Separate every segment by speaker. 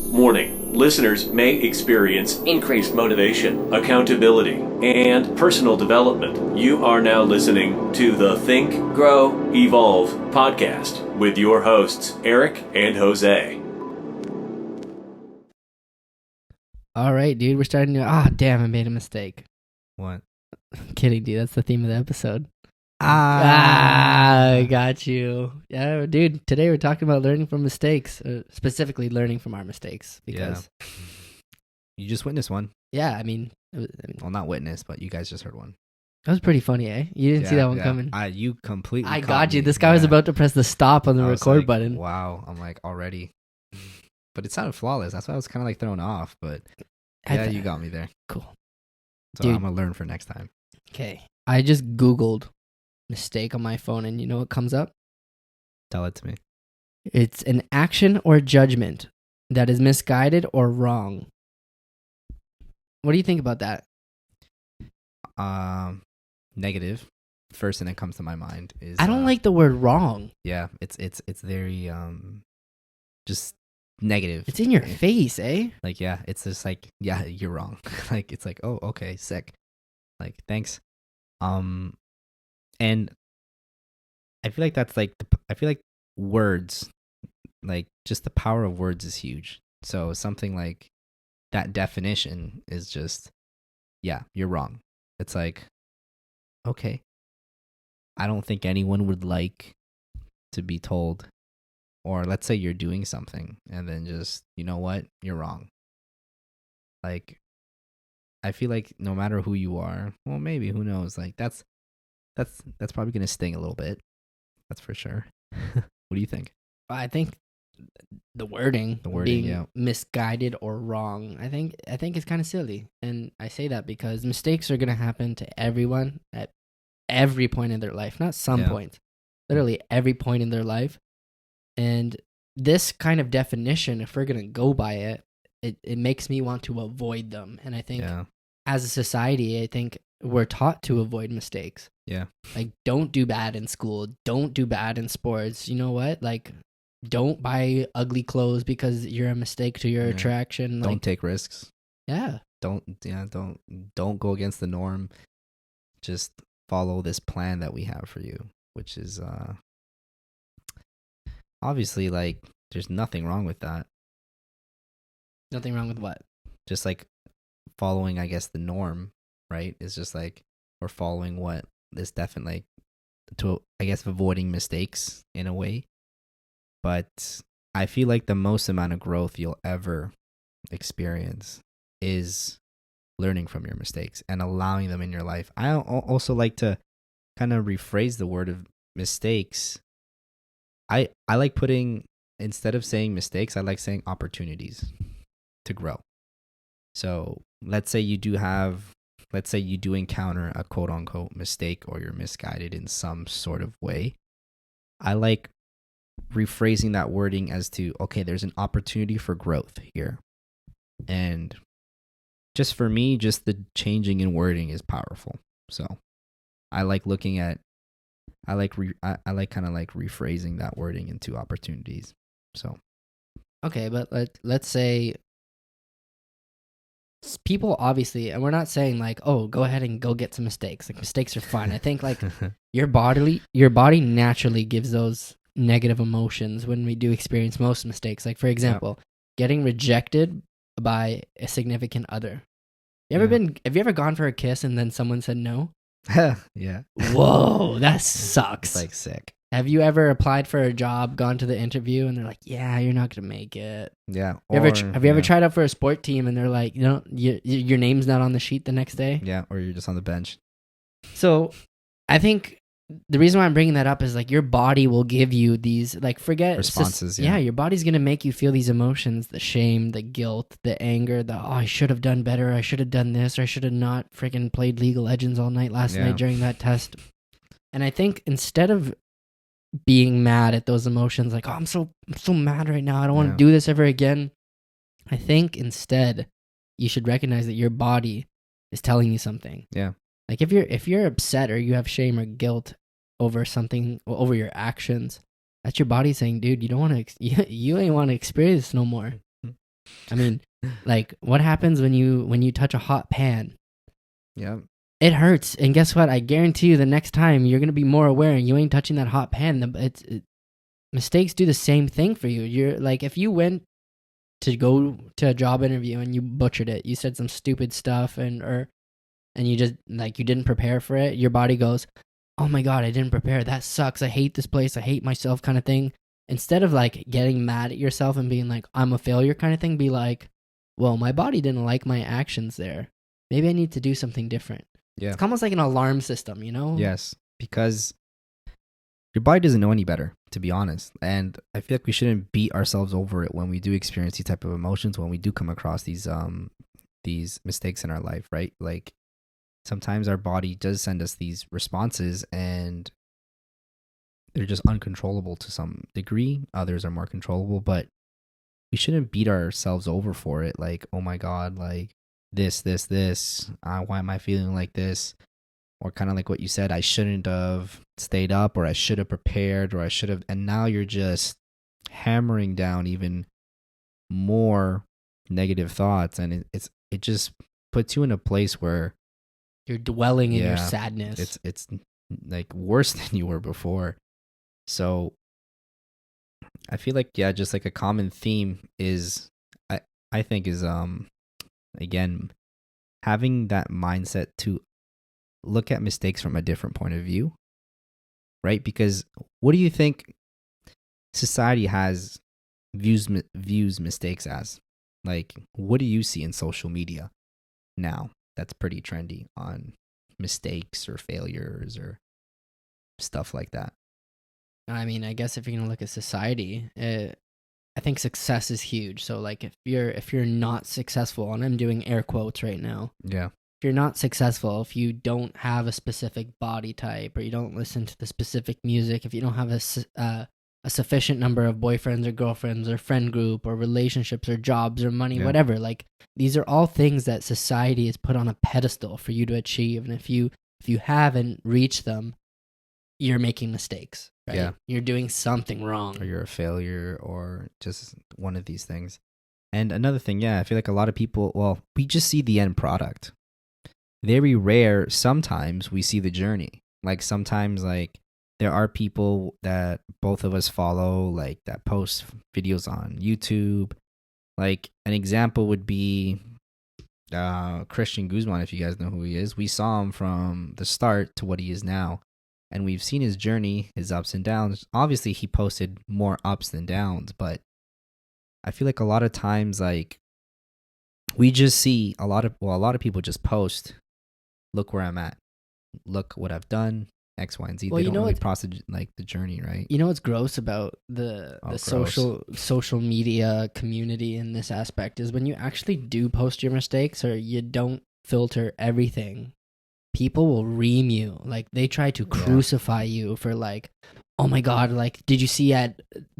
Speaker 1: Warning: listeners may experience increased motivation, accountability, and personal development. You are now listening to the Think, Grow, Evolve podcast with your hosts, Eric and Jose.
Speaker 2: All right, dude, we're starting to... damn, I made a mistake.
Speaker 3: What?
Speaker 2: I'm kidding, dude. That's the theme of the episode. I got you. Yeah, dude, today we're talking about learning from mistakes, specifically learning from our mistakes. Because,
Speaker 3: you just witnessed one.
Speaker 2: Yeah, I mean...
Speaker 3: Well, not witnessed, but you guys just heard one.
Speaker 2: That was pretty funny, eh? You didn't see that one coming?
Speaker 3: You completely
Speaker 2: I
Speaker 3: caught
Speaker 2: got you.
Speaker 3: me.
Speaker 2: This guy was about to press the stop on the record button.
Speaker 3: Wow. I'm like, already. But it sounded flawless. That's why I was kind of like thrown off. But yeah, you got me there.
Speaker 2: Cool.
Speaker 3: So
Speaker 2: Dude.
Speaker 3: I'm going to learn for next time.
Speaker 2: Okay. I just Googled mistake on my phone, and you know what comes up?
Speaker 3: Tell it to me.
Speaker 2: It's an action or judgment that is misguided or wrong. What do you think about that?
Speaker 3: Negative. First thing that comes to my mind is...
Speaker 2: I don't like the word wrong.
Speaker 3: Yeah, it's very just negative.
Speaker 2: It's in your face, eh?
Speaker 3: Like, yeah, it's just like, yeah, you're wrong. Like, it's like, oh, okay, sick. Like, thanks. And I feel like that's like, I feel like words, like just the power of words is huge. So something like that definition is just, yeah, you're wrong. It's like, okay, I don't think anyone would like to be told, or let's say you're doing something and then just, you know what, you're wrong. Like, I feel like no matter who you are, well, maybe, who knows, like that's probably going to sting a little bit. That's for sure. What do you think?
Speaker 2: I think the wording being
Speaker 3: yeah.
Speaker 2: misguided or wrong, I think it's kind of silly. And I say that because mistakes are going to happen to everyone at every point in their life, not some points, literally every point in their life. And this kind of definition, if we're going to go by it, it makes me want to avoid them. And I think as a society, I think we're taught to avoid mistakes.
Speaker 3: Yeah.
Speaker 2: Like, don't do bad in school. Don't do bad in sports. You know what? Like, don't buy ugly clothes because you're a mistake to your attraction. Like,
Speaker 3: don't take risks.
Speaker 2: Yeah.
Speaker 3: Don't go against the norm. Just follow this plan that we have for you, which is obviously, like, there's nothing wrong with that.
Speaker 2: Nothing wrong with what?
Speaker 3: Just like following, I guess, the norm, right? It's just like, or following what is definitely to, I guess, avoiding mistakes in a way. But I feel like the most amount of growth you'll ever experience is learning from your mistakes and allowing them in your life. I also like to kind of rephrase the word of mistakes. I like putting, instead of saying mistakes, I like saying opportunities to grow. So let's say you do encounter a quote unquote mistake, or you're misguided in some sort of way. I like rephrasing that wording as to, okay, there's an opportunity for growth here. And just for me, just the changing in wording is powerful. So I like looking at, I like kind of like rephrasing that wording into opportunities. So.
Speaker 2: Okay, but let's say people obviously, and we're not saying like, oh, go ahead and go get some mistakes. Like, mistakes are fine. I think like your body naturally gives those negative emotions when we do experience most mistakes. Like, for example, getting rejected by a significant other. Have you ever gone for a kiss and then someone said no?
Speaker 3: Yeah.
Speaker 2: Whoa, that sucks.
Speaker 3: It's like sick.
Speaker 2: Have you ever applied for a job, gone to the interview, and they're like, "Yeah, you're not gonna make it."
Speaker 3: Yeah.
Speaker 2: Have you ever tried out for a sport team and they're like, "You know, your name's not on the sheet the next day"?
Speaker 3: Yeah, or you're just on the bench.
Speaker 2: So, I think the reason why I'm bringing that up is like your body will give you these
Speaker 3: responses.
Speaker 2: Your body's gonna make you feel these emotions: the shame, the guilt, the anger, the I should have done better, I should have done this, or I should have not freaking played League of Legends all night last night during that test. And I think instead of being mad at those emotions, like, oh, I'm so mad right now, I don't want to do this ever again, I think instead you should recognize that your body is telling you something.
Speaker 3: Yeah.
Speaker 2: Like if you're upset or you have shame or guilt over something, over your actions, that's your body saying, dude, you don't want to, you ain't want to experience this no more. I mean, like, what happens when you touch a hot pan?
Speaker 3: Yeah.
Speaker 2: It hurts, and guess what? I guarantee you, the next time you're gonna be more aware, and you ain't touching that hot pan. Mistakes do the same thing for you. You're like, if you went to go to a job interview and you butchered it, you said some stupid stuff, and you just like you didn't prepare for it. Your body goes, "Oh my god, I didn't prepare. That sucks. I hate this place. I hate myself," kind of thing. Instead of like getting mad at yourself and being like, "I'm a failure," kind of thing, be like, "Well, my body didn't like my actions there. Maybe I need to do something different."
Speaker 3: Yeah.
Speaker 2: It's almost like an alarm system, you know?
Speaker 3: Yes, because your body doesn't know any better, to be honest. And I feel like we shouldn't beat ourselves over it when we do experience these type of emotions, when we do come across these mistakes in our life, right? Like sometimes our body does send us these responses and they're just uncontrollable to some degree. Others are more controllable, but we shouldn't beat ourselves over for it. Like, oh my God, like this, why am I feeling like this? Or kind of like what you said, I shouldn't have stayed up, or I should have prepared, or I should have, and now you're just hammering down even more negative thoughts, and it just puts you in a place where
Speaker 2: you're dwelling in your sadness.
Speaker 3: It's like worse than you were before. So I feel like, yeah, just like a common theme is, I think is, again, having that mindset to look at mistakes from a different point of view, right? Because what do you think society views mistakes as? Like, what do you see in social media now that's pretty trendy on mistakes or failures or stuff like that?
Speaker 2: I mean, I guess if you're gonna look at society, I think success is huge. So like if you're not successful, and I'm doing air quotes right now.
Speaker 3: Yeah.
Speaker 2: If you're not successful, if you don't have a specific body type, or you don't listen to the specific music, if you don't have a sufficient number of boyfriends or girlfriends or friend group or relationships or jobs or money, whatever, like these are all things that society has put on a pedestal for you to achieve. And if you haven't reached them, you're making mistakes. Right?
Speaker 3: Yeah.
Speaker 2: You're doing something wrong.
Speaker 3: Or you're a failure, or just one of these things. And another thing, I feel like a lot of people, well, we just see the end product. Very rare, sometimes we see the journey. Like sometimes, like there are people that both of us follow, like that post videos on YouTube. Like an example would be Christian Guzman, if you guys know who he is. We saw him from the start to what he is now. And we've seen his journey, his ups and downs. Obviously, he posted more ups than downs, but I feel like a lot of times, like we just see a lot of people just post, look where I'm at, look what I've done, X, Y, and Z. Well, they don't really process like the journey, right?
Speaker 2: You know what's gross about the social media community in this aspect is when you actually do post your mistakes, or you don't filter everything. People will ream you. Like they try to crucify you for like, oh my God, like, did you see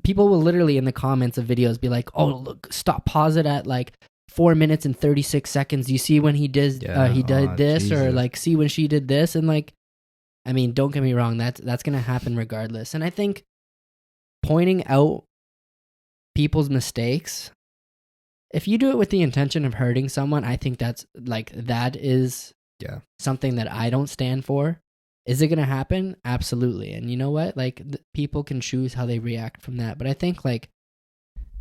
Speaker 2: people will literally in the comments of videos be like, oh, look, pause it at like 4 minutes and 36 seconds. You see when he did this, Jesus. Or like, see when she did this. And like, I mean, don't get me wrong. That's going to happen regardless. And I think pointing out people's mistakes, if you do it with the intention of hurting someone, I think that is something that I don't stand for. Is it going to happen? Absolutely. And you know what? Like people can choose how they react from that. But I think like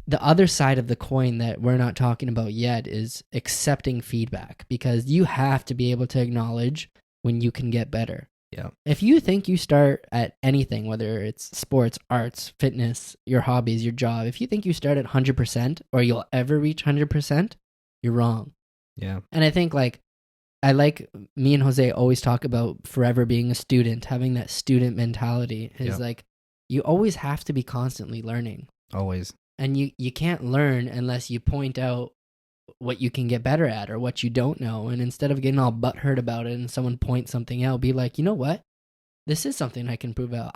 Speaker 2: the other side of the coin that we're not talking about yet is accepting feedback, because you have to be able to acknowledge when you can get better.
Speaker 3: Yeah.
Speaker 2: If you think you start at anything, whether it's sports, arts, fitness, your hobbies, your job, if you think you start at 100% or you'll ever reach 100%, you're wrong.
Speaker 3: Yeah.
Speaker 2: And I think me and Jose always talk about forever being a student, having that student mentality is like, you always have to be constantly learning.
Speaker 3: Always.
Speaker 2: And you can't learn unless you point out what you can get better at or what you don't know. And instead of getting all butthurt about it and someone points something out, be like, you know what? This is something I can prove out.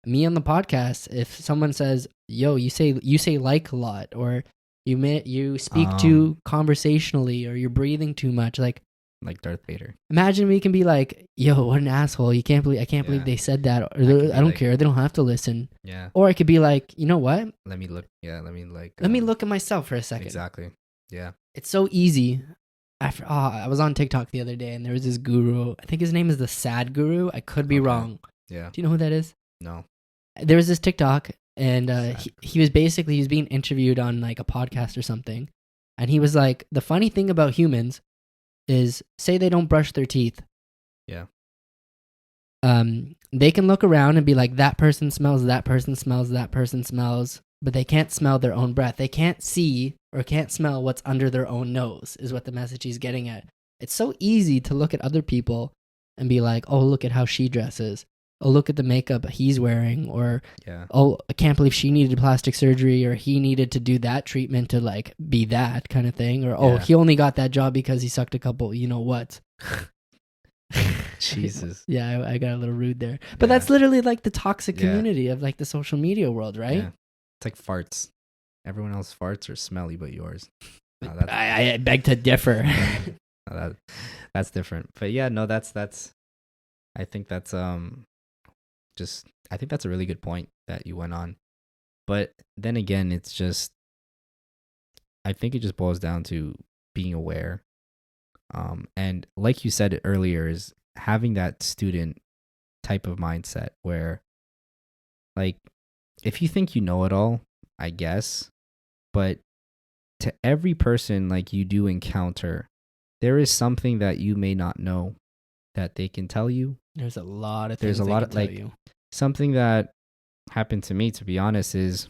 Speaker 2: Me on the podcast, if someone says, yo, you say like a lot, or you speak too conversationally, or you're breathing too much, like,
Speaker 3: like Darth Vader.
Speaker 2: Imagine we can be like, yo, what an asshole. I can't believe they said that. Or I don't care. They don't have to listen.
Speaker 3: Yeah.
Speaker 2: Or I could be like, you know what?
Speaker 3: Let me look. Yeah. Let
Speaker 2: me look at myself for a second.
Speaker 3: Exactly. Yeah.
Speaker 2: It's so easy. I was on TikTok the other day and there was this guru. I think his name is the Sad Guru. I could be wrong.
Speaker 3: Yeah.
Speaker 2: Do you know who that is?
Speaker 3: No.
Speaker 2: There was this TikTok and he was being interviewed on like a podcast or something. And he was like, the funny thing about humans is, say they don't brush their teeth.
Speaker 3: Yeah.
Speaker 2: They can look around and be like, that person smells, that person smells, that person smells, but they can't smell their own breath. They can't see or can't smell what's under their own nose, is what the message he's getting at. It's so easy to look at other people and be like, oh, look at how she dresses. Oh, look at the makeup he's wearing. Or, oh, I can't believe she needed plastic surgery, or he needed to do that treatment to like be that kind of thing. Or, oh, he only got that job because he sucked a couple, you know what?
Speaker 3: Jesus.
Speaker 2: Yeah, I got a little rude there. But that's literally like the toxic community of like the social media world, right?
Speaker 3: Yeah. It's like farts. Everyone else farts are smelly but yours. No,
Speaker 2: I beg to differ.
Speaker 3: No, that's different. But yeah, no, that's I think that's I think that's a really good point that you went on. But then again, it's just, I think it just boils down to being aware. And like you said earlier, is having that student type of mindset where, like, if you think you know it all, I guess, but to every person like you do encounter, there is something that you may not know that they can tell you.
Speaker 2: There's a lot of things. There's a lot of like you.
Speaker 3: Something that happened to me, to be honest, is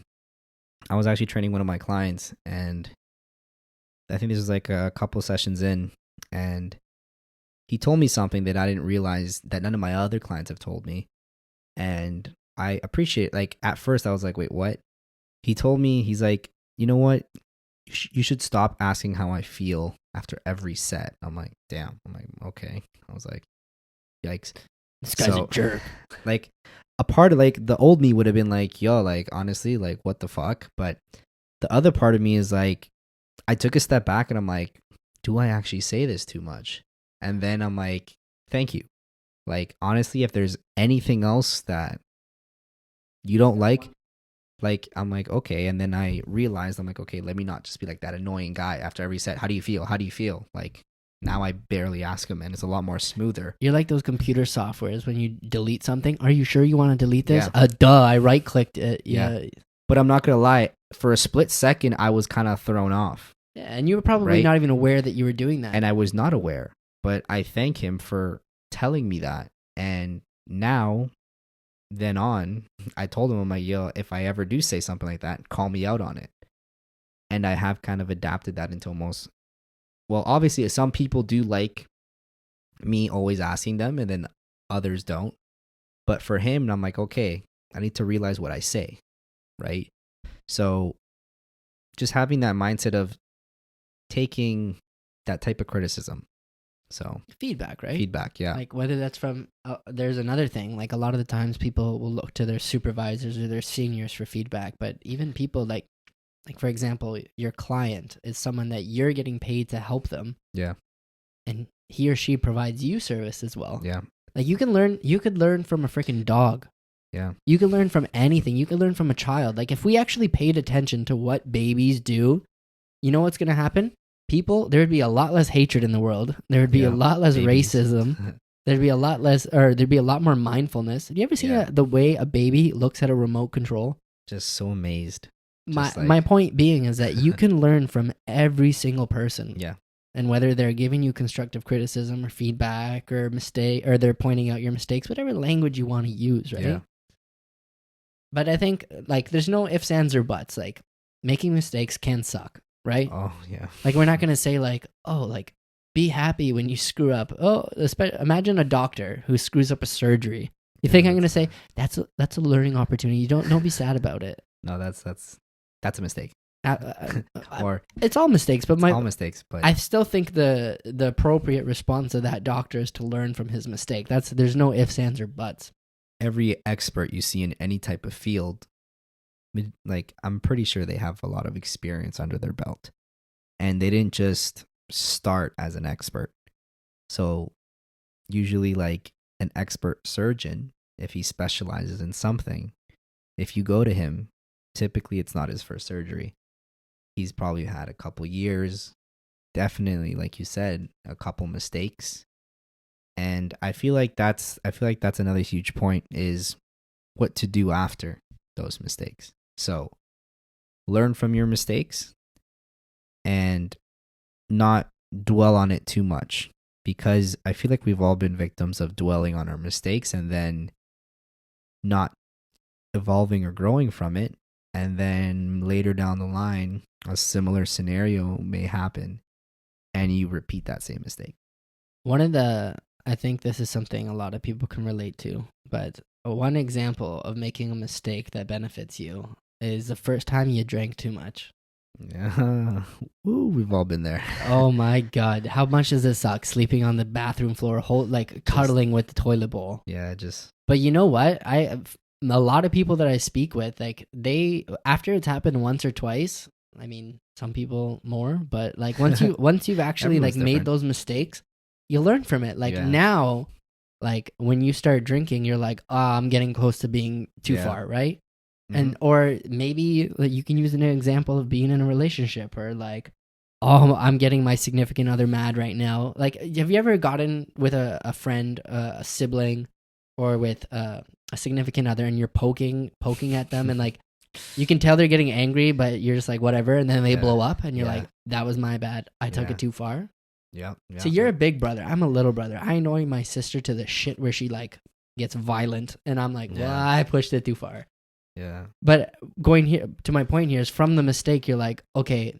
Speaker 3: I was actually training one of my clients, and I think this was like a couple sessions in, and he told me something that I didn't realize that none of my other clients have told me. And I appreciate, like, at first I was like, wait, what? He told me, he's like, you know what? You should stop asking how I feel after every set. I'm like, damn. I'm like, okay. I was like, yikes.
Speaker 2: This guy's a jerk.
Speaker 3: Like, a part of, like, the old me would have been like, yo, like, honestly, like, what the fuck? But the other part of me is like, I took a step back and I'm like, do I actually say this too much? And then I'm like, thank you. Like, honestly, if there's anything else that you don't like, I'm like, okay. And then I realized, I'm like, okay, let me not just be like that annoying guy after every set. How do you feel? How do you feel? Like, now I barely ask him, and it's a lot more smoother.
Speaker 2: You're like those computer softwares when you delete something. Are you sure you want to delete this? Duh, I right-clicked it. Yeah.
Speaker 3: But I'm not going to lie. For a split second, I was kind of thrown off.
Speaker 2: Yeah, and you were probably not even aware that you were doing that.
Speaker 3: And I was not aware. But I thank him for telling me that. And now, then on, I told him, I'm like, yo, if I ever do say something like that, call me out on it. And I have kind of adapted that into almost, well, obviously, some people do like me always asking them, and then others don't. But for him, I'm like, okay, I need to realize what I say, right? So just having that mindset of taking that type of criticism. So
Speaker 2: feedback, right?
Speaker 3: Feedback, yeah.
Speaker 2: Like whether that's from, there's another thing, like a lot of the times people will look to their supervisors or their seniors for feedback, but even people like for example, your client is someone that you're getting paid to help them.
Speaker 3: Yeah.
Speaker 2: And he or she provides you service as well.
Speaker 3: Yeah.
Speaker 2: Like you could learn from a freaking dog.
Speaker 3: Yeah.
Speaker 2: You can learn from anything. You can learn from a child. Like if we actually paid attention to what babies do, you know what's going to happen? There would be a lot less hatred in the world. There would be a lot less racism. There'd be a lot more mindfulness. Have you ever seen the way a baby looks at a remote control?
Speaker 3: Just so amazed.
Speaker 2: My point being is that you can learn from every single person.
Speaker 3: Yeah.
Speaker 2: And whether they're giving you constructive criticism or feedback or mistake, or they're pointing out your mistakes, whatever language you want to use, right? Yeah. But I think like there's no ifs, ands, or buts. Like making mistakes can suck, right?
Speaker 3: Oh yeah.
Speaker 2: Like we're not gonna say like, oh, like be happy when you screw up. Oh, imagine a doctor who screws up a surgery. You think I'm gonna say that's a learning opportunity? You don't be sad about it.
Speaker 3: No, that's a mistake.
Speaker 2: Or it's all mistakes, but
Speaker 3: but
Speaker 2: I still think the appropriate response of that doctor is to learn from his mistake. There's no ifs, ands, or buts.
Speaker 3: Every expert you see in any type of field, like I'm pretty sure they have a lot of experience under their belt, and they didn't just start as an expert. So usually like an expert surgeon, if he specializes in something, if you go to him, typically it's not his first surgery. He's probably had a couple years, definitely, like you said, a couple mistakes. And I feel like that's another huge point, is what to do after those mistakes. So learn from your mistakes and not dwell on it too much, because I feel like we've all been victims of dwelling on our mistakes and then not evolving or growing from it. And then later down the line, a similar scenario may happen and you repeat that same mistake.
Speaker 2: I think this is something a lot of people can relate to, but one example of making a mistake that benefits you is the first time you drank too much.
Speaker 3: Yeah. Woo, we've all been there.
Speaker 2: Oh my God. How much does it suck sleeping on the bathroom floor, cuddling with the toilet bowl?
Speaker 3: Yeah,
Speaker 2: But you know what? A lot of people that I speak with, like, after it's happened once or twice, I mean, some people more, but like once you've actually like made those mistakes, you learn from it. Like now, like when you start drinking, you're like, I'm getting close to being too far, right? Mm-hmm. And or maybe like, you can use an example of being in a relationship, or like, I'm getting my significant other mad right now. Like, have you ever gotten with a friend, a sibling, or with a significant other, and you're poking at them, and like you can tell they're getting angry, but you're just like whatever, and then they blow up, and you're like, that was my bad. I took it too far.
Speaker 3: Yeah.
Speaker 2: So you're a big brother. I'm a little brother. I annoy my sister to the shit where she like gets violent, and I'm like, well, I pushed it too far.
Speaker 3: Yeah.
Speaker 2: But going here to my point here is, from the mistake, you're like, okay,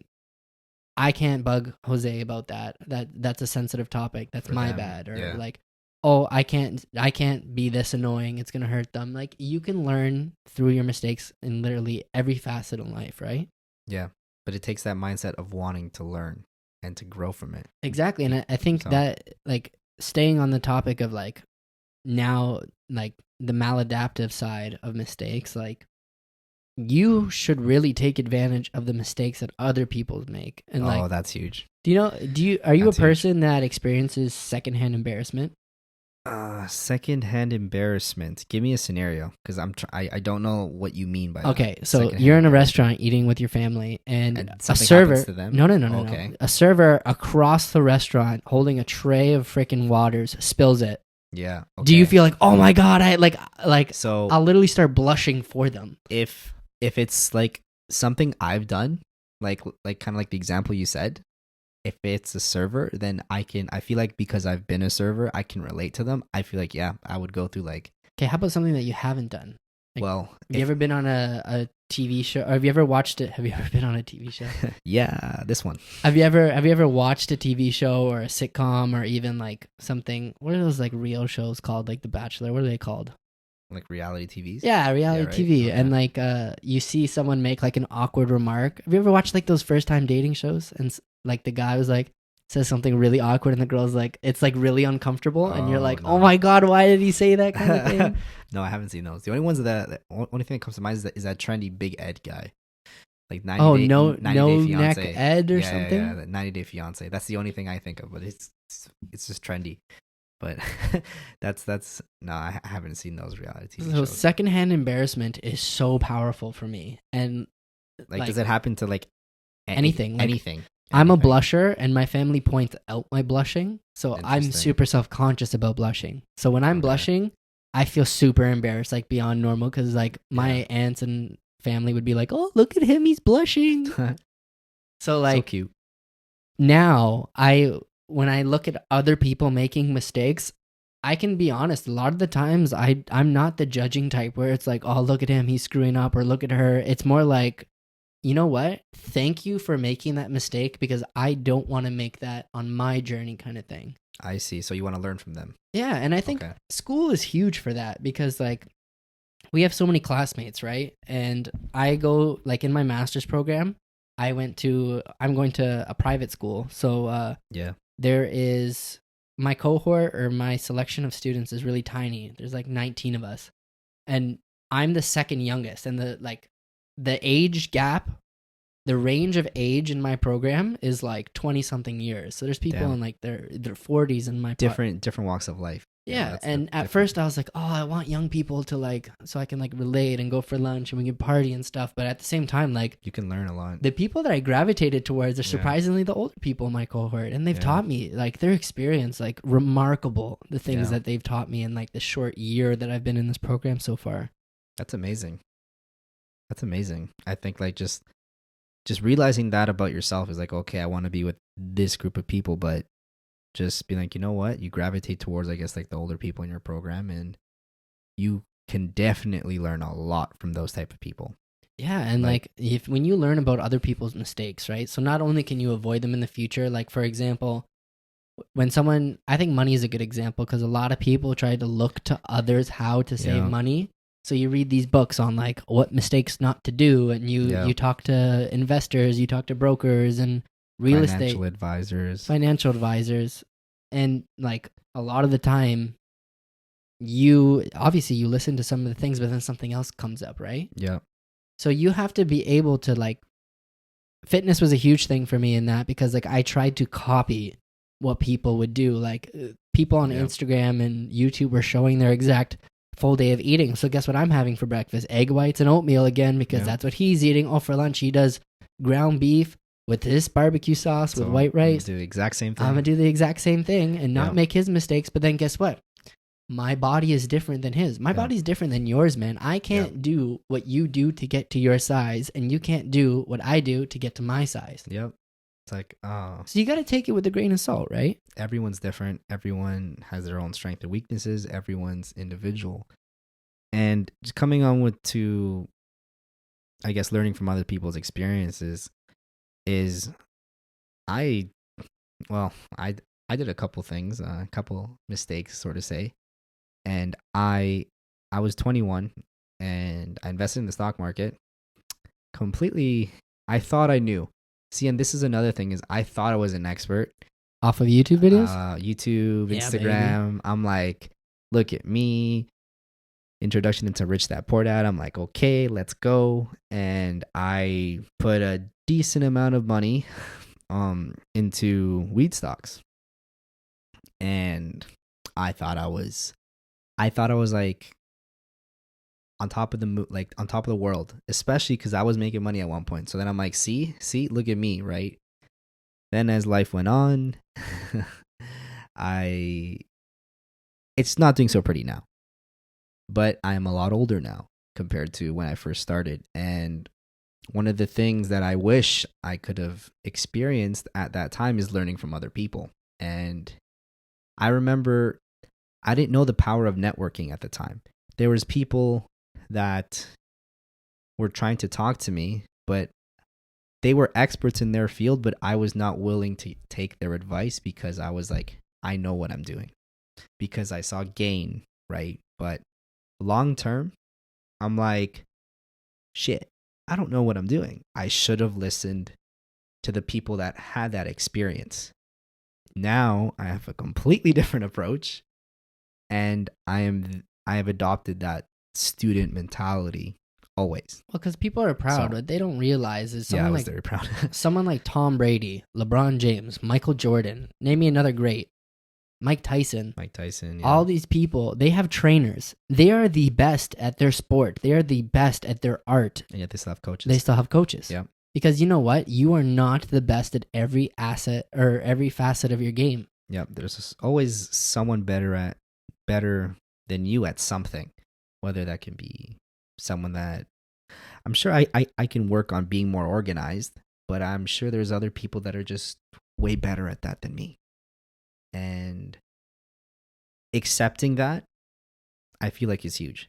Speaker 2: I can't bug Jose about that. That's a sensitive topic. That's my bad. Or like, I can't be this annoying. It's gonna hurt them. Like, you can learn through your mistakes in literally every facet of life, right?
Speaker 3: Yeah, but it takes that mindset of wanting to learn and to grow from it.
Speaker 2: Exactly, and I think that, like, staying on the topic of like now, like the maladaptive side of mistakes, like, you should really take advantage of the mistakes that other people make. And like,
Speaker 3: that's huge.
Speaker 2: Are you a person that experiences secondhand embarrassment?
Speaker 3: Secondhand embarrassment. Give me a scenario, because I don't know what you mean by that.
Speaker 2: Okay, so you're in a restaurant eating with your family, and a server happens to them? No. A server across the restaurant holding a tray of freaking waters spills it.
Speaker 3: Yeah. Okay.
Speaker 2: Do you feel like, oh my God,
Speaker 3: so
Speaker 2: I'll literally start blushing for them?
Speaker 3: If it's like something I've done, like kind of like the example you said, if it's a server, then I feel like, because I've been a server, I can relate to them. I feel like, I would go through like...
Speaker 2: Okay, how about something that you haven't done? Like,
Speaker 3: well...
Speaker 2: Have you ever been on a TV show? Or have you ever watched it? Have you ever been on a TV show?
Speaker 3: Yeah, this one.
Speaker 2: Have you ever watched a TV show or a sitcom, or even like something... What are those like real shows called? Like The Bachelor? What are they called?
Speaker 3: Like reality TVs?
Speaker 2: Yeah, reality TV. Okay. And like you see someone make like an awkward remark. Have you ever watched like those first time dating shows? And like the guy was like, says something really awkward, and the girl's like, it's like really uncomfortable, and you're like, oh my God, why did he say that kind of thing?
Speaker 3: No, I haven't seen those. The only ones the only thing that comes to mind is that trendy Big Ed guy. Like 90 Day Fiance.
Speaker 2: Neck Ed or something?
Speaker 3: Yeah, 90 Day Fiance. That's the only thing I think of, but it's just trendy. But no, I haven't seen those reality TV shows.
Speaker 2: Secondhand embarrassment is so powerful for me. And
Speaker 3: like does it happen to like
Speaker 2: anything?
Speaker 3: Anything?
Speaker 2: I'm a blusher, and my family points out my blushing, so I'm super self-conscious about blushing. So when I'm blushing, I feel super embarrassed, like beyond normal, because like my aunts and family would be like, oh, look at him, he's blushing. So like,
Speaker 3: so cute.
Speaker 2: Now when I look at other people making mistakes, I can be honest, a lot of the times I'm not the judging type where it's like, oh, look at him, he's screwing up, or look at her. It's more like, you know what? Thank you for making that mistake, because I don't want to make that on my journey, kind of thing.
Speaker 3: I see. So you want to learn from them.
Speaker 2: Yeah, and I think school is huge for that, because like we have so many classmates, right? And I go, like in my master's program, I'm going to a private school. So there is my cohort, or my selection of students is really tiny. There's like 19 of us. And I'm the second youngest, and the age gap, the range of age in my program is like 20 something years. So there's people
Speaker 3: Damn.
Speaker 2: in like their 40s in my
Speaker 3: different walks of life.
Speaker 2: Yeah, and at first I was like, oh, I want young people to like, so I can like relate and go for lunch and we can party and stuff. But at the same time, like,
Speaker 3: you can learn a lot.
Speaker 2: The people that I gravitated towards are surprisingly the older people in my cohort, and they've taught me like their experience, like remarkable. The things that they've taught me in like the short year that I've been in this program so far.
Speaker 3: That's amazing. That's amazing. I think like just realizing that about yourself is like, okay, I want to be with this group of people, but just be like, you know what? You gravitate towards, I guess, like the older people in your program, and you can definitely learn a lot from those type of people.
Speaker 2: Yeah, and like when you learn about other people's mistakes, right? So not only can you avoid them in the future, like for example, when someone, I think money is a good example because a lot of people try to look to others how to save money. So you read these books on like what mistakes not to do, and you talk to investors, you talk to brokers and financial advisors, and like a lot of the time you listen to some of the things, but then something else comes up, right?
Speaker 3: Yeah.
Speaker 2: So you have to be able to like, fitness was a huge thing for me in that, because like I tried to copy what people would do. Like people on Instagram and YouTube were showing their exact full day of eating. So guess what I'm having for breakfast? Egg whites and oatmeal again, because that's what he's eating. Oh, for lunch he does ground beef with this barbecue sauce with white rice.
Speaker 3: Do the exact same thing.
Speaker 2: I'm going to do the exact same thing and not make his mistakes. But then guess what? My body is different than his. My body's different than yours, man. I can't do what you do to get to your size, and you can't do what I do to get to my size.
Speaker 3: Yep. It's like,
Speaker 2: so you got to take it with a grain of salt, right?
Speaker 3: Everyone's different. Everyone has their own strengths and weaknesses. Everyone's individual. And just coming on to, I guess, learning from other people's experiences is I did a couple things, a couple mistakes, sort of say. And I was 21 and I invested in the stock market completely. I thought I knew. See, and this is another thing, is I thought I was an expert.
Speaker 2: Off of YouTube videos?
Speaker 3: YouTube, Instagram. Baby. I'm like, look at me. Introduction into Rich Dad Poor Dad. I'm like, okay, let's go. And I put a decent amount of money into weed stocks. And I thought I was like on top of the world, especially because I was making money at one point. So then I'm like, see, look at me, right? Then as life went on, it's not doing so pretty now. But I am a lot older now compared to when I first started. And one of the things that I wish I could have experienced at that time is learning from other people. And I remember I didn't know the power of networking at the time. There was people that were trying to talk to me, but they were experts in their field, but I was not willing to take their advice because I was like, I know what I'm doing because I saw gain, right? But long term, I'm like, shit, I don't know what I'm doing. I should have listened to the people that had that experience. Now I have a completely different approach, and I have adopted that student mentality always.
Speaker 2: Well, because people are proud, what they don't realize is
Speaker 3: I was very proud.
Speaker 2: Someone like Tom Brady, LeBron James, Michael Jordan, name me another great. Mike Tyson. Yeah. All these people, they have trainers. They are the best at their sport. They are the best at their art.
Speaker 3: And yet they still have coaches.
Speaker 2: Yeah. Because you know what? You are not the best at every asset or every facet of your game.
Speaker 3: Yeah. There's always someone better than you at something. Whether that can be someone that I'm sure I can work on being more organized, but I'm sure there's other people that are just way better at that than me. And accepting that, I feel like is huge.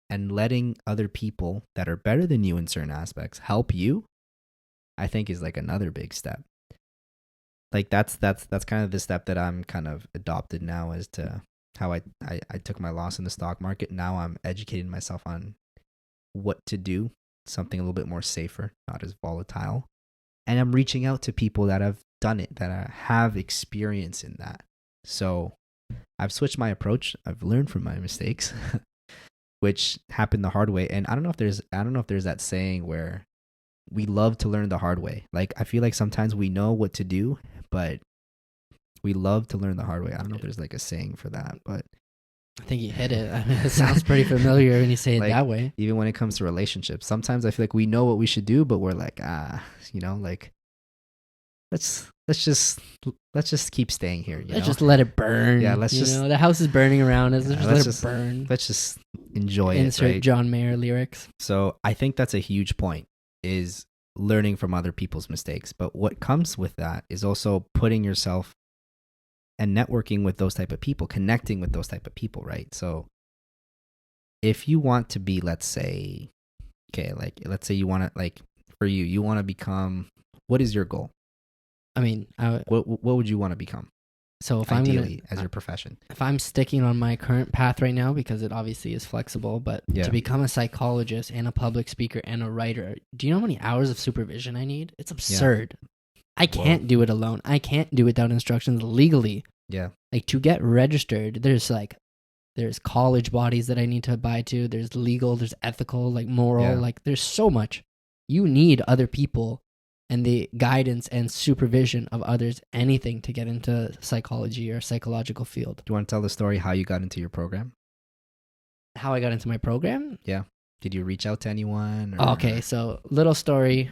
Speaker 3: And letting other people that are better than you in certain aspects help you, I think is like another big step. Like that's kind of the step that I'm kind of adopted now as to how I took my loss in the stock market. Now I'm educating myself on what to do, something a little bit more safer, not as volatile. And I'm reaching out to people that have done it, that have experience in that. So I've switched my approach. I've learned from my mistakes, which happened the hard way. And I don't know if there's that saying where we love to learn the hard way. Like, I feel like sometimes we know what to do, but we love to learn the hard way. I don't know if there's like a saying for that, but
Speaker 2: I think you hit it. I mean, it sounds pretty familiar when you say it
Speaker 3: like,
Speaker 2: that way.
Speaker 3: even when it comes to relationships, sometimes I feel like we know what we should do, but we're like, like let's just keep staying here.
Speaker 2: Let's just let it burn.
Speaker 3: Yeah,
Speaker 2: the house is burning around us. Let's just let it burn.
Speaker 3: Let's just enjoy
Speaker 2: Insert
Speaker 3: it. Right?
Speaker 2: John Mayer lyrics.
Speaker 3: So I think that's a huge point, is learning from other people's mistakes. But what comes with that is also putting yourself and networking with those type of people, connecting with those type of people, right? So if you want to be, let's say you want to, like, for you want to become, what is your goal?
Speaker 2: I mean,
Speaker 3: what would you want to become?
Speaker 2: So if
Speaker 3: ideally, as your profession,
Speaker 2: if I'm sticking on my current path right now, because it obviously is flexible, but to become a psychologist and a public speaker and a writer, do you know how many hours of supervision I need? It's absurd. Yeah. I can't do it alone. I can't do it without instructions legally.
Speaker 3: Yeah.
Speaker 2: Like, to get registered, there's college bodies that I need to abide to. There's legal, there's ethical, like moral, like there's so much. You need other people and the guidance and supervision of others, anything to get into psychology or psychological field.
Speaker 3: Do you want to tell the story how you got into your program?
Speaker 2: How I got into my program?
Speaker 3: Yeah. Did you reach out to anyone? Or?
Speaker 2: Okay, so little story.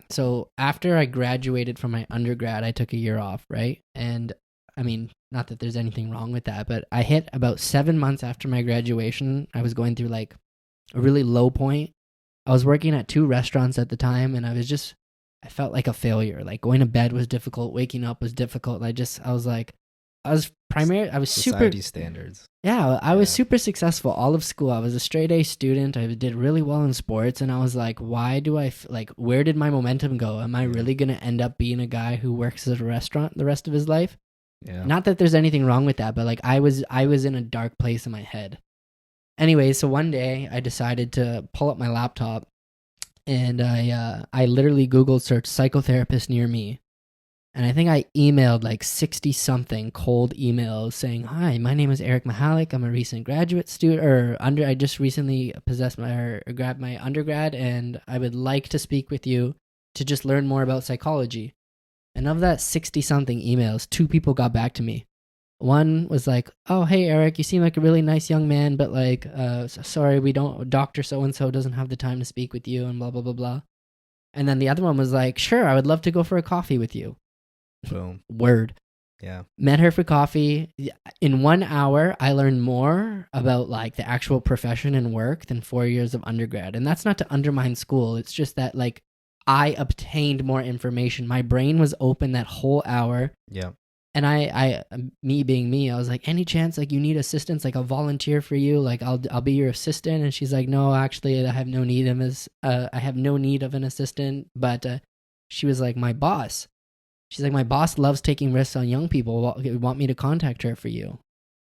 Speaker 2: So after I graduated from my undergrad, I took a year off, right? And I mean, not that there's anything wrong with that, but I hit about 7 months after my graduation. I was going through like a really low point. I was working at 2 restaurants at the time, and I felt like a failure. Like, going to bed was difficult, waking up was difficult. I was
Speaker 3: Society standards.
Speaker 2: Yeah, I was super successful all of school. I was a straight A student. I did really well in sports, and I was like, why do where did my momentum go? Am I really going to end up being a guy who works at a restaurant the rest of his life? Yeah. Not that there's anything wrong with that, but like I was in a dark place in my head. Anyway, so one day I decided to pull up my laptop, and I literally Googled search psychotherapist near me. And I think I emailed like 60-something cold emails saying, "Hi, my name is Eric Mahalik. I'm a recent graduate student, I just recently grabbed my undergrad, and I would like to speak with you to just learn more about psychology." And of that 60-something emails, 2 people got back to me. One was like, "Oh, hey, Eric, you seem like a really nice young man, but like, sorry, Dr. So-and-so doesn't have the time to speak with you," and blah, blah, blah, blah. And then the other one was like, "Sure, I would love to go for a coffee with you."
Speaker 3: Boom.
Speaker 2: Word.
Speaker 3: Yeah.
Speaker 2: Met her for coffee. In 1 hour, I learned more about like the actual profession and work than 4 years of undergrad. And that's not to undermine school. It's just that like I obtained more information. My brain was open that whole hour.
Speaker 3: Yeah.
Speaker 2: And I me being me, I was like, "Any chance like you need assistance? Like I'll volunteer for you. Like I'll be your assistant." And she's like, "No, actually, I have no need of an assistant." But she was like, "My boss." She's like, "My boss loves taking risks on young people. Want me to contact her for you?"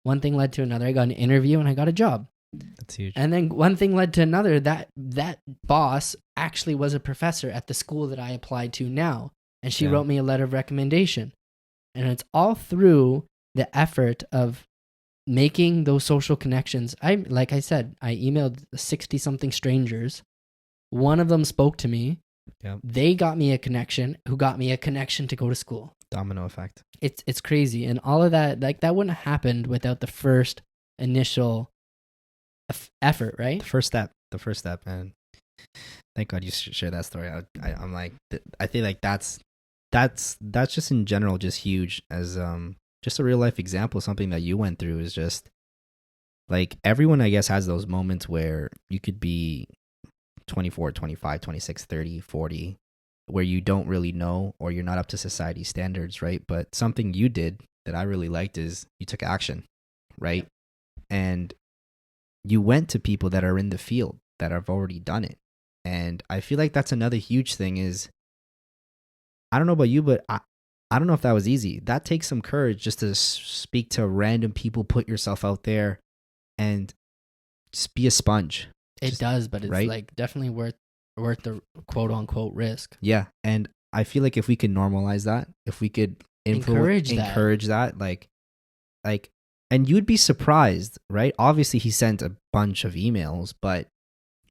Speaker 2: One thing led to another. I got an interview and I got a job.
Speaker 3: That's huge.
Speaker 2: And then one thing led to another. That boss actually was a professor at the school that I applied to now. And she wrote me a letter of recommendation. And it's all through the effort of making those social connections. Like I said, I emailed 60-something strangers. One of them spoke to me.
Speaker 3: Yep.
Speaker 2: They got me a connection who got me a connection to go to school.
Speaker 3: Domino effect.
Speaker 2: It's crazy. And all of that, like that wouldn't have happened without the first initial effort, right?
Speaker 3: The first step, man. Thank God you shared that story. I'm like, I think like that's just in general just huge as just a real life example. Something that you went through is just like everyone, I guess, has those moments where you could be 24, 25, 26, 30, 40, where you don't really know or you're not up to society standards, right? But something you did that I really liked is you took action, right? And you went to people that are in the field that have already done it. And I feel like that's another huge thing is, I don't know about you, but I don't know if that was easy. That takes some courage just to speak to random people, put yourself out there and just be a sponge.
Speaker 2: It does, but it's like definitely worth the quote unquote risk.
Speaker 3: Yeah. And I feel like if we could normalize that, if we could encourage that, like, and you'd be surprised, right? Obviously he sent a bunch of emails, but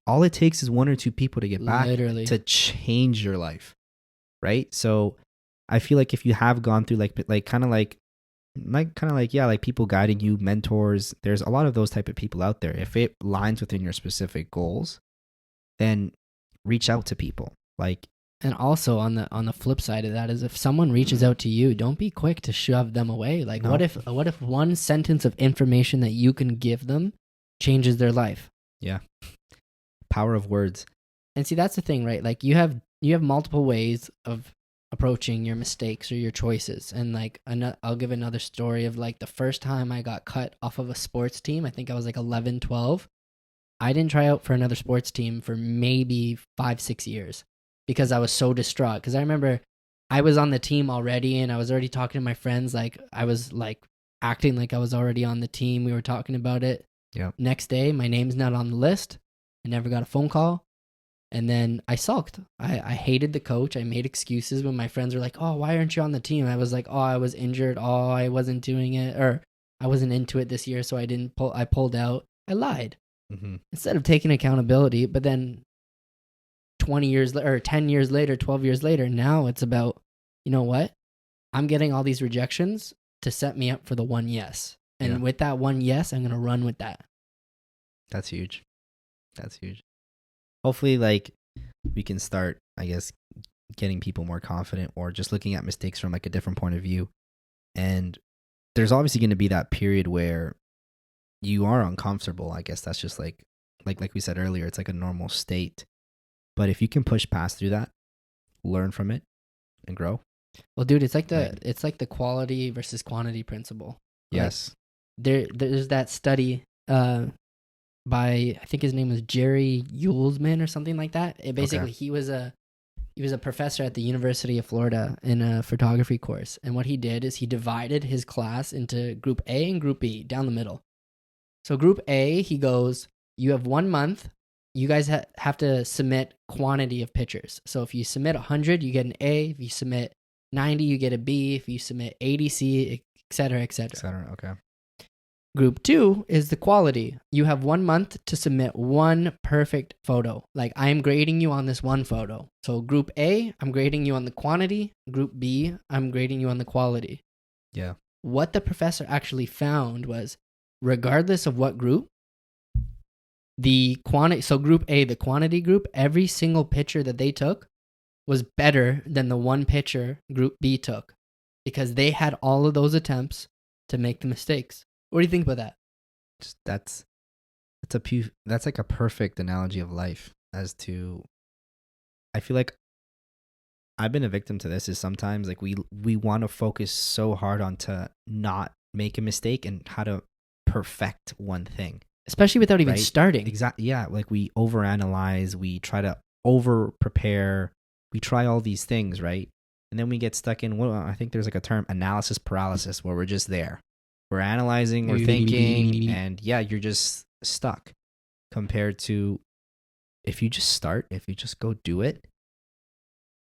Speaker 3: all it takes is one or two people to get back
Speaker 2: Literally.
Speaker 3: to change your life, right? So I feel like if you have gone through like people guiding you, mentors, there's a lot of those type of people out there. If it lines within your specific goals, then reach out to people. Like,
Speaker 2: and also on the flip side of that is if someone reaches out to you, don't be quick to shove them away. Like,
Speaker 3: No.
Speaker 2: what if one sentence of information that you can give them changes their life?
Speaker 3: Yeah. Power of words.
Speaker 2: And see, that's the thing, right? Like, you have multiple ways of approaching your mistakes or your choices. And like, I'll give another story of like the first time I got cut off of a sports team. I think I was like 11, 12. I didn't try out for another sports team for maybe 5-6 years because I was so distraught. Because I remember I was on the team already and I was already talking to my friends. Like, I was like acting like I was already on the team. We were talking about it.
Speaker 3: Yeah.
Speaker 2: Next day, my name's not on the list. I never got a phone call. And then I sulked. I hated the coach. I made excuses when my friends were like, oh, why aren't you on the team? I was like, oh, I was injured. Oh, I wasn't doing it. Or I wasn't into it this year, so I pulled out. I lied.
Speaker 3: Mm-hmm.
Speaker 2: Instead of taking accountability. But then 10 years later, 12 years later, now it's about, you know what? I'm getting all these rejections to set me up for the one yes. And with that one yes, I'm going to run with that.
Speaker 3: That's huge. That's huge. Hopefully, like, we can start, I guess, getting people more confident or just looking at mistakes from like a different point of view. And there's obviously going to be that period where you are uncomfortable. I guess that's just like we said earlier, it's like a normal state. But if you can push past through that, learn from it, and grow.
Speaker 2: Well, dude, it's like the quality versus quantity principle.
Speaker 3: Yes.
Speaker 2: There's that study by, I think his name was Jerry Uelsman or something like that. He was a professor at the University of Florida in a photography course, and what he did is he divided his class into Group A and Group B down the middle. So Group A, he goes, you have 1 month. You guys have to submit quantity of pictures. So if you submit 100, you get an A. If you submit 90, you get a B. If you submit 80, C, etc., etc.
Speaker 3: Okay.
Speaker 2: Group 2 is the quality. You have 1 month to submit one perfect photo. Like, I'm grading you on this one photo. So Group A, I'm grading you on the quantity. Group B, I'm grading you on the quality.
Speaker 3: Yeah.
Speaker 2: What the professor actually found was, regardless of what group, the quantity, so Group A, the quantity group, every single picture that they took was better than the one picture Group B took because they had all of those attempts to make the mistakes. What do you think about that?
Speaker 3: That's like a perfect analogy of life. As to, I feel like I've been a victim to this. Is sometimes like we want to focus so hard on to not make a mistake and how to perfect one thing,
Speaker 2: especially without even starting.
Speaker 3: Exactly. Yeah, like we overanalyze, we try to over prepare, we try all these things, right? And then we get stuck in I think there's like a term, analysis paralysis, where we're just there. We're analyzing, we're thinking, and you're just stuck. Compared to if you just start, if you just go do it,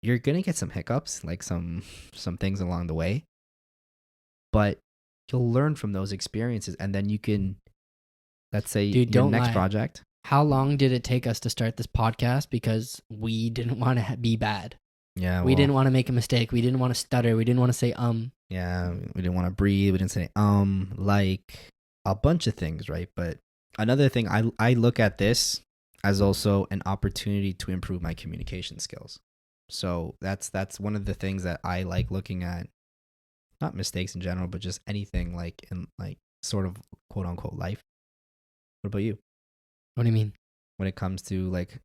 Speaker 3: you're gonna get some hiccups, like some things along the way. But you'll learn from those experiences, and then you can, let's say, your next project.
Speaker 2: How long did it take us to start this podcast? Because we didn't want to be bad.
Speaker 3: Yeah,
Speaker 2: we didn't want to make a mistake. We didn't want to stutter. We didn't want to say
Speaker 3: Yeah, we didn't want to breathe. We didn't say like a bunch of things, right? But another thing, I look at this as also an opportunity to improve my communication skills. So that's one of the things that I like looking at. Not mistakes in general, but just anything like in like sort of quote unquote life. What about you?
Speaker 2: What do you mean?
Speaker 3: When it comes to like,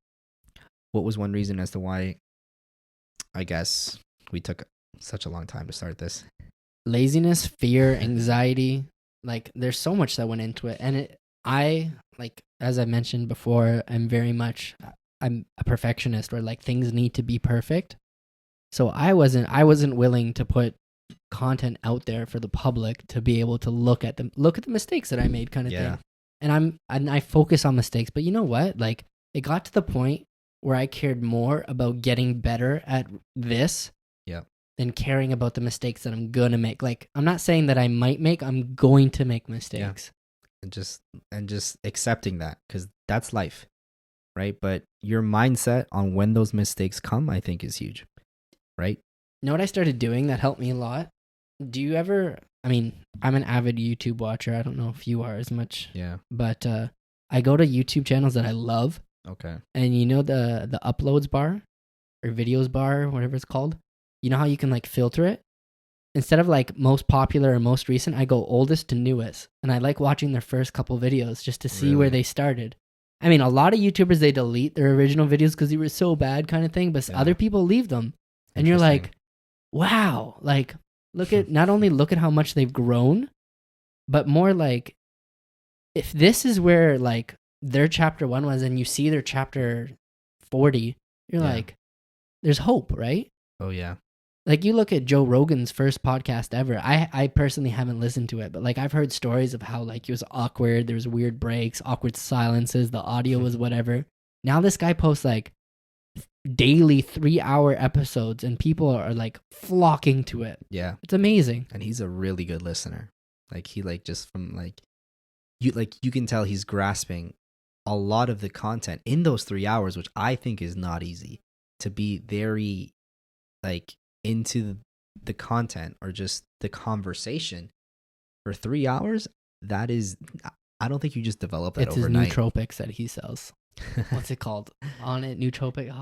Speaker 3: what was one reason as to why, I guess, we took such a long time to start this?
Speaker 2: Laziness, fear, anxiety. Like, there's so much that went into it. And I, like, as I mentioned before, I'm a perfectionist where like things need to be perfect. So I wasn't willing to put content out there for the public to be able to look at the mistakes that I made, kind of thing. And I focus on mistakes, but you know what? Like, it got to the point where I cared more about getting better at this than caring about the mistakes that I'm gonna make. Like, I'm not saying that I might make, I'm going to make mistakes.
Speaker 3: And just accepting that, because that's life. right? But your mindset on when those mistakes come, I think, is huge, right?
Speaker 2: You know what I started doing that helped me a lot? Do you ever, I mean, I'm an avid YouTube watcher. I don't know if you are as much.
Speaker 3: Yeah.
Speaker 2: But I go to YouTube channels that I love.
Speaker 3: Okay.
Speaker 2: And you know the uploads bar or videos bar, whatever it's called? You know how you can like filter it? Instead of like most popular or most recent, I go oldest to newest. And I like watching their first couple videos just to see where they started. I mean, a lot of YouTubers, they delete their original videos because they were so bad kind of thing. But other people leave them. And you're like, wow. Like, not only look at how much they've grown, but more like, if this is where like their chapter 1 was and you see their chapter 40, you're like, there's hope, right?
Speaker 3: Oh, yeah.
Speaker 2: Like you look at Joe Rogan's first podcast ever. I personally haven't listened to it, but like I've heard stories of how like it was awkward. There was weird breaks, awkward silences. The audio was whatever. Now this guy posts like daily 3-hour episodes and people are like flocking to it.
Speaker 3: Yeah.
Speaker 2: It's amazing.
Speaker 3: And he's a really good listener. Like he like just from like you can tell he's grasping a lot of the content in those 3 hours, which I think is not easy to be very like into the content or just the conversation for 3 hours. That is, I don't think you just develop that overnight.
Speaker 2: It's his nootropics that he sells. What's it called? On it, nootropic.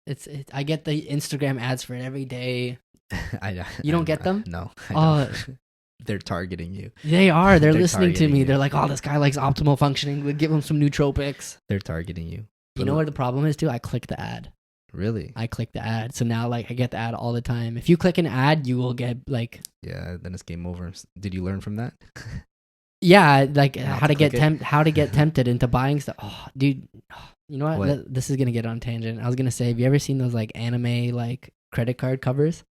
Speaker 2: It's I get the Instagram ads for it every day. You don't get them?
Speaker 3: No. I don't. They're targeting you.
Speaker 2: They are. They're listening to me. You. They're like, oh, this guy likes optimal functioning. We'll give him some nootropics.
Speaker 3: They're targeting you.
Speaker 2: You know what the problem is too? I click the ad.
Speaker 3: Really?
Speaker 2: I click the ad. So now like I get the ad all the time. If you click an ad, you will get like... Yeah,
Speaker 3: then it's game over. Did you learn from that?
Speaker 2: Yeah, like how to get tempted into buying stuff. Oh, dude. You know what? This is going to get on tangent. I was going to say, have you ever seen those like anime like credit card covers?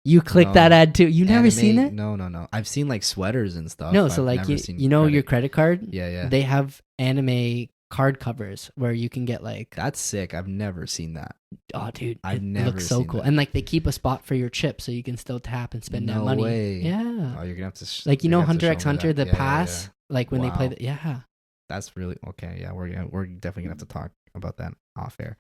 Speaker 2: You click that ad too. You never seen it?
Speaker 3: No. I've seen like sweaters and stuff.
Speaker 2: No, so like you know your credit card?
Speaker 3: Yeah.
Speaker 2: They have anime card covers where you can get like...
Speaker 3: That's sick. I've never seen that.
Speaker 2: Oh, dude.
Speaker 3: I've never seen
Speaker 2: it looks so cool.
Speaker 3: That.
Speaker 2: And like they keep a spot for your chip so you can still tap and spend that money.
Speaker 3: No way.
Speaker 2: Yeah.
Speaker 3: Oh, you're going to have to...
Speaker 2: like, you know Hunter x Hunter, the pass? Yeah. Like when they play the... Yeah.
Speaker 3: That's really... Okay, yeah. We're definitely going to have to talk about that off air.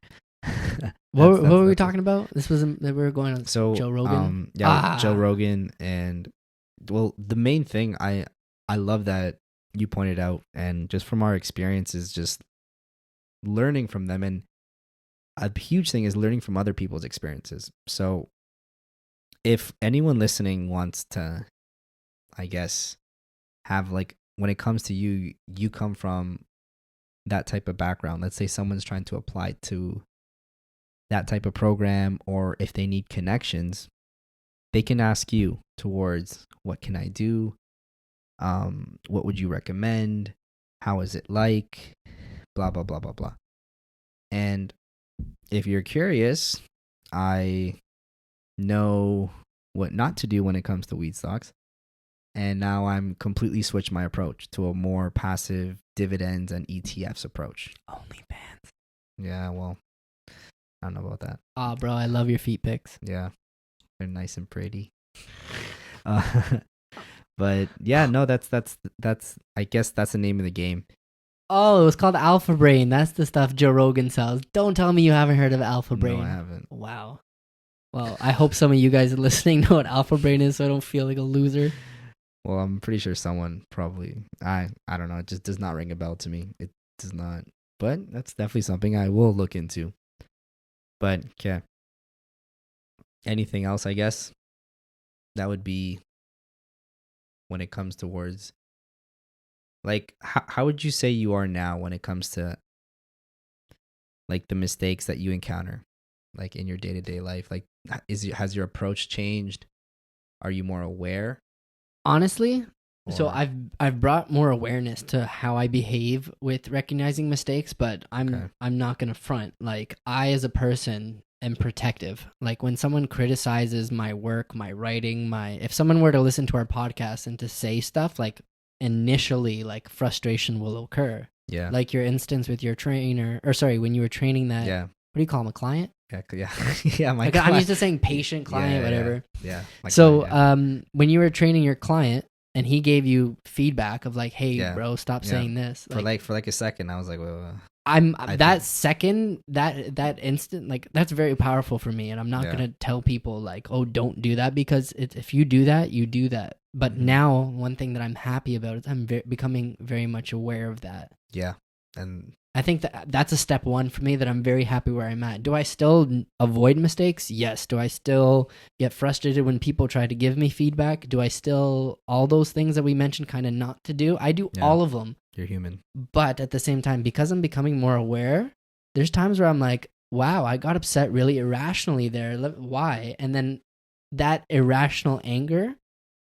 Speaker 2: What were we talking about? This was we were going on Joe Rogan.
Speaker 3: Joe Rogan, and well, the main thing I love that you pointed out, and just from our experiences, just learning from them, and a huge thing is learning from other people's experiences. So, if anyone listening wants to, I guess, have like when it comes to you come from that type of background. Let's say someone's trying to apply to that type of program, or if they need connections, they can ask you towards what can I do? What would you recommend? How is it like? Blah, blah, blah, blah, blah. And if you're curious, I know what not to do when it comes to weed stocks. And now I'm completely switched my approach to a more passive dividends and ETFs approach.
Speaker 2: OnlyFans.
Speaker 3: Yeah, well, I don't know about that.
Speaker 2: Bro, I love your feet pics.
Speaker 3: Yeah, they're nice and pretty. But yeah, no, that's. I guess that's the name of the game.
Speaker 2: Oh, it was called Alpha Brain. That's the stuff Joe Rogan sells. Don't tell me you haven't heard of Alpha Brain.
Speaker 3: No, I haven't.
Speaker 2: Wow. Well, I hope some of you guys listening know what Alpha Brain is, so I don't feel like a loser.
Speaker 3: Well, I'm pretty sure someone probably. I don't know. It just does not ring a bell to me. It does not. But that's definitely something I will look into. But, okay. Anything else, I guess? That would be when it comes towards... Like, how would you say you are now when it comes to, like, the mistakes that you encounter, like, in your day-to-day life? Like, has your approach changed? Are you more aware?
Speaker 2: Honestly... So I've brought more awareness to how I behave with recognizing mistakes, but I'm not gonna front. Like, I as a person am protective. Like, when someone criticizes my work, my writing, if someone were to listen to our podcast and to say stuff, like, initially, like, frustration will occur.
Speaker 3: Yeah.
Speaker 2: Like your instance with your trainer, when you were training that.
Speaker 3: Yeah.
Speaker 2: What do you call him, a client?
Speaker 3: Yeah. Yeah.
Speaker 2: My client. I'm used to saying patient client, whatever.
Speaker 3: Yeah.
Speaker 2: When you were training your client, and he gave you feedback of like, hey, bro, stop saying this.
Speaker 3: For like a second, I was like, well,
Speaker 2: that second, that instant, like that's very powerful for me, and I'm not gonna tell people like, oh, don't do that, because if you do that, you do that. But now, one thing that I'm happy about is I'm becoming very much aware of that.
Speaker 3: Yeah, and
Speaker 2: I think that's a step one for me, that I'm very happy where I'm at. Do I still avoid mistakes? Yes. Do I still get frustrated when people try to give me feedback? Do I still, all those things that we mentioned kind of not to do? I do all of them.
Speaker 3: You're human.
Speaker 2: But at the same time, because I'm becoming more aware, there's times where I'm like, wow, I got upset really irrationally there. Why? And then that irrational anger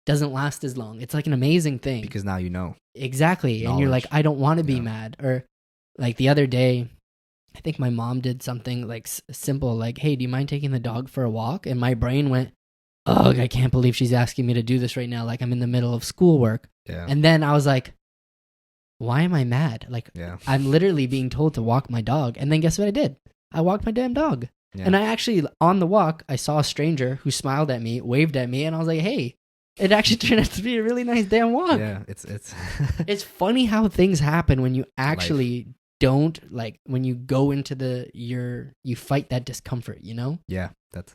Speaker 2: doesn't last as long. It's like an amazing thing.
Speaker 3: Because now you know.
Speaker 2: Exactly.
Speaker 3: Knowledge.
Speaker 2: And you're like, I don't want to be mad. Or like the other day, I think my mom did something like simple, like, hey, do you mind taking the dog for a walk? And my brain went, ugh, I can't believe she's asking me to do this right now. Like I'm in the middle of schoolwork.
Speaker 3: Yeah.
Speaker 2: And then I was like, why am I mad? Like I'm literally being told to walk my dog. And then guess what I did? I walked my damn dog. Yeah. And I actually, on the walk, I saw a stranger who smiled at me, waved at me, and I was like, hey, it actually turned out to be a really nice damn walk.
Speaker 3: Yeah, it's
Speaker 2: it's funny how things happen when you actually don't, like, when you go into you fight that discomfort, you know?
Speaker 3: Yeah, that's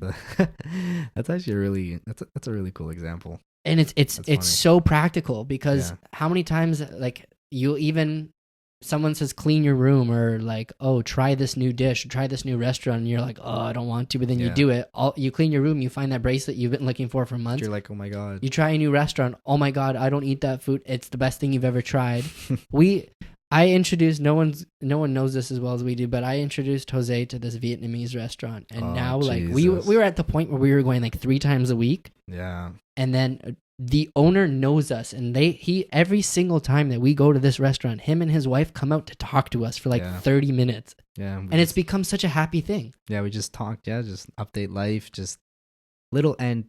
Speaker 3: actually a really cool example.
Speaker 2: And it's so practical, because how many times, like, someone says clean your room, or like, oh, try this new dish, or try this new restaurant, and you're like, oh, I don't want to, but then you do it. You clean your room, you find that bracelet you've been looking for months.
Speaker 3: You're like, oh my god.
Speaker 2: You try a new restaurant, oh my god, I don't eat that food. It's the best thing you've ever tried. I introduced, no one knows this as well as we do, but I introduced Jose to this Vietnamese restaurant, and now like we were at the point where we were going like 3 times a week.
Speaker 3: Yeah.
Speaker 2: And then the owner knows us, and he every single time that we go to this restaurant, him and his wife come out to talk to us for like 30 minutes.
Speaker 3: Yeah.
Speaker 2: And it's become such a happy thing.
Speaker 3: Yeah, we just talked, just update life, just little, and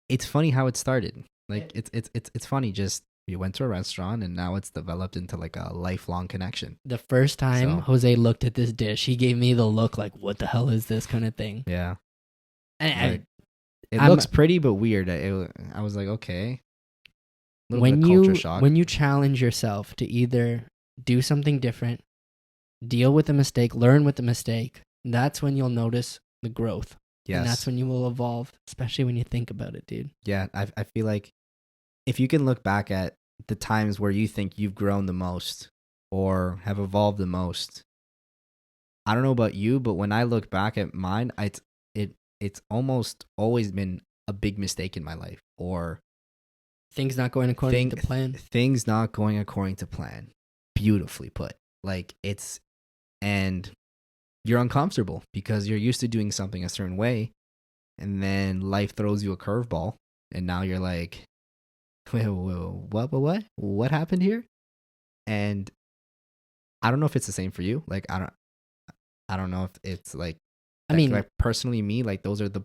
Speaker 3: it's funny how it started. Like it's funny, just we went to a restaurant and now it's developed into like a lifelong connection.
Speaker 2: The first time Jose looked at this dish, he gave me the look like, what the hell is this kind of thing?
Speaker 3: Yeah.
Speaker 2: And
Speaker 3: it looks pretty but weird. I was like, okay.
Speaker 2: When you challenge yourself to either do something different, deal with the mistake, learn with the mistake, that's when you'll notice the growth. Yes. And that's when you will evolve, especially when you think about it, dude.
Speaker 3: Yeah, I feel like if you can look back at the times where you think you've grown the most or have evolved the most, I don't know about you, but when I look back at mine, it's almost always been a big mistake in my life, or
Speaker 2: things not going according to plan.
Speaker 3: Things not going according to plan. Beautifully put. Like and you're uncomfortable because you're used to doing something a certain way, and then life throws you a curveball, and now you're like, wait, what happened here? And I don't know if it's the same for you. Like I don't know if it's like, like personally me, like those are the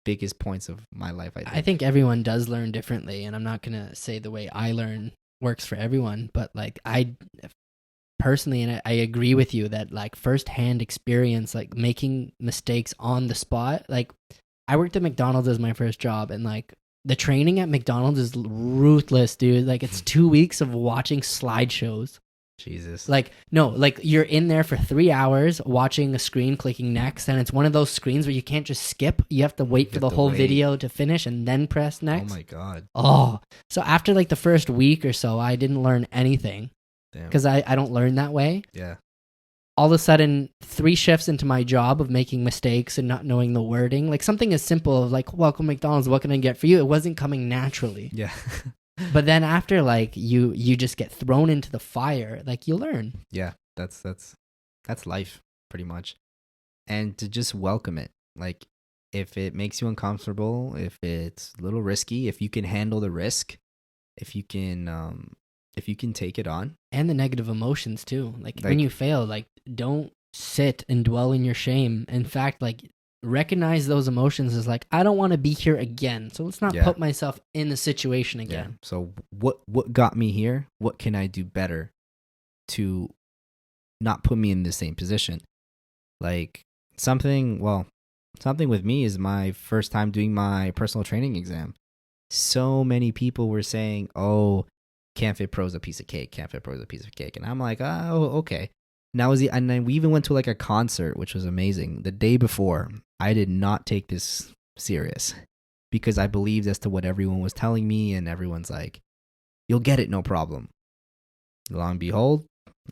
Speaker 3: biggest points of my life.
Speaker 2: I think everyone does learn differently, and I'm not gonna say the way I learn works for everyone, but like I personally, and I agree with you that like firsthand experience, like making mistakes on the spot. Like I worked at McDonald's as my first job, and like the training at McDonald's is ruthless, dude. Like it's 2 weeks of watching slideshows.
Speaker 3: Jesus.
Speaker 2: Like, no, like you're in there for 3 hours watching a screen, clicking next, and it's one of those screens where you can't just skip. You have to wait for the whole video to finish and then press next.
Speaker 3: Oh my God.
Speaker 2: Oh, so after like the first week or so, I didn't learn anything because I don't learn that way.
Speaker 3: Yeah.
Speaker 2: All of a sudden, 3 shifts into my job of making mistakes and not knowing the wording, like something as simple as like, welcome McDonald's, what can I get for you? It wasn't coming naturally.
Speaker 3: Yeah.
Speaker 2: But then after, like, you just get thrown into the fire, like, you learn.
Speaker 3: Yeah, that's life, pretty much. And to just welcome it. Like, if it makes you uncomfortable, if it's a little risky, if you can handle the risk, if you can take it on. And
Speaker 2: the negative emotions, too. Like when you fail, like, don't sit and dwell in your shame. In fact, like, recognize those emotions as like, I don't want to be here again, so let's not put myself in the situation again.
Speaker 3: Yeah. So what got me here? What can I do better to not put me in the same position? Like something with me is my first time doing my personal training exam. So many people were saying, oh, can't fit pros a piece of cake, and I'm like, oh, okay. And then we even went to like a concert, which was amazing. The day before, I did not take this serious because I believed as to what everyone was telling me, and everyone's like, you'll get it, no problem. Lo and behold,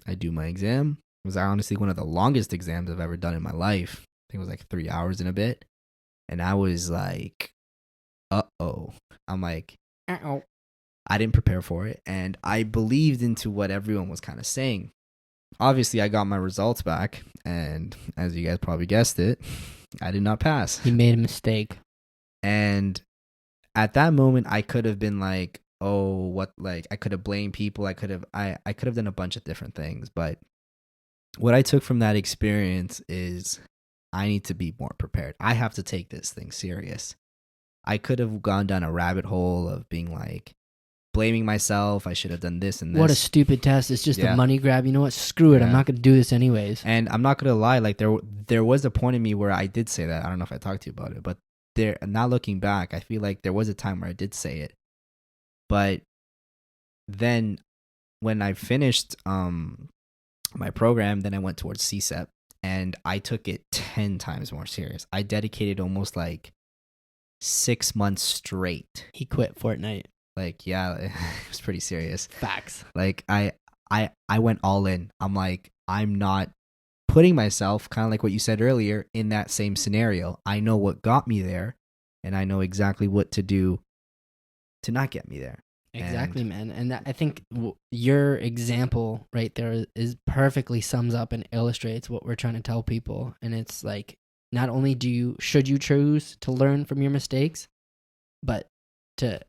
Speaker 3: I do my exam. It was honestly one of the longest exams I've ever done in my life. I think it was like 3 hours and a bit. And I was like, uh-oh. I'm like, uh-oh. I didn't prepare for it. And I believed into what everyone was kind of saying. Obviously, I got my results back. And as you guys probably guessed it, I did not pass.
Speaker 2: You made a mistake.
Speaker 3: And at that moment, I could have been like, oh, what, like, I could have blamed people. I could have done a bunch of different things. But what I took from that experience is I need to be more prepared. I have to take this thing serious. I could have gone down a rabbit hole of being like, blaming myself. I should have done this and this.
Speaker 2: What a stupid test. It's just a money grab. You know what? Screw it. I'm not going to do this anyways.
Speaker 3: And I'm not going to lie. Like there was a point in me where I did say that. I don't know if I talked to you about it, but now looking back, I feel like there was a time where I did say it. But then when I finished my program, then I went towards CSEP and I took it 10 times more serious. I dedicated almost like 6 months straight.
Speaker 2: He quit Fortnite.
Speaker 3: Like, yeah, it was pretty serious.
Speaker 2: Facts.
Speaker 3: Like I went all in. I'm like, I'm not putting myself, kind of like what you said earlier, in that same scenario. I know what got me there, and I know exactly what to do to not get me there.
Speaker 2: Exactly, man. And I think your example right there is perfectly sums up and illustrates what we're trying to tell people. And it's like, not only should you choose to learn from your mistakes, but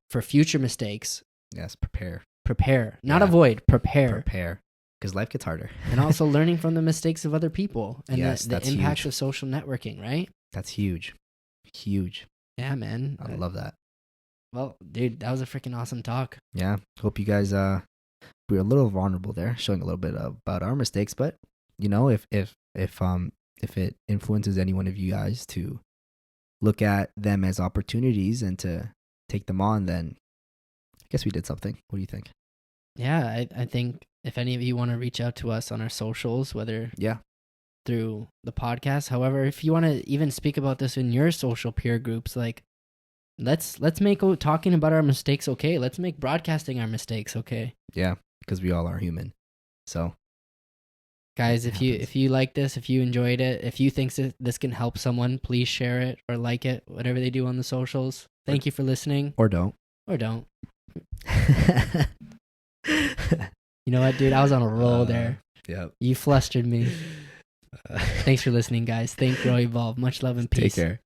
Speaker 2: for future mistakes.
Speaker 3: Yes, prepare.
Speaker 2: Not avoid, prepare.
Speaker 3: Because life gets harder.
Speaker 2: And also learning from the mistakes of other people and the impacts
Speaker 3: huge.
Speaker 2: of social networking, right?
Speaker 3: That's huge. Huge.
Speaker 2: Yeah, man.
Speaker 3: I love that.
Speaker 2: Well, dude, that was a freaking awesome talk.
Speaker 3: Yeah. Hope you guys we were a little vulnerable there, showing a little bit about our mistakes, but you know, if it influences any one of you guys to look at them as opportunities and to take them on, then I guess we did something. What do you think?
Speaker 2: Yeah, I think if any of you want to reach out to us on our socials, whether through the podcast, however, if you want to even speak about this in your social peer groups, like let's make talking about our mistakes okay. Let's make broadcasting our mistakes okay.
Speaker 3: Yeah, because we all are human. So,
Speaker 2: guys, if you like this, if you enjoyed it, if you think this can help someone, please share it or like it, whatever they do on the socials. Thank you for listening.
Speaker 3: Or don't.
Speaker 2: You know what, dude? I was on a roll there.
Speaker 3: Yep.
Speaker 2: You flustered me. Thanks for listening, guys. Think, grow, evolve. Much love and peace.
Speaker 3: Take care.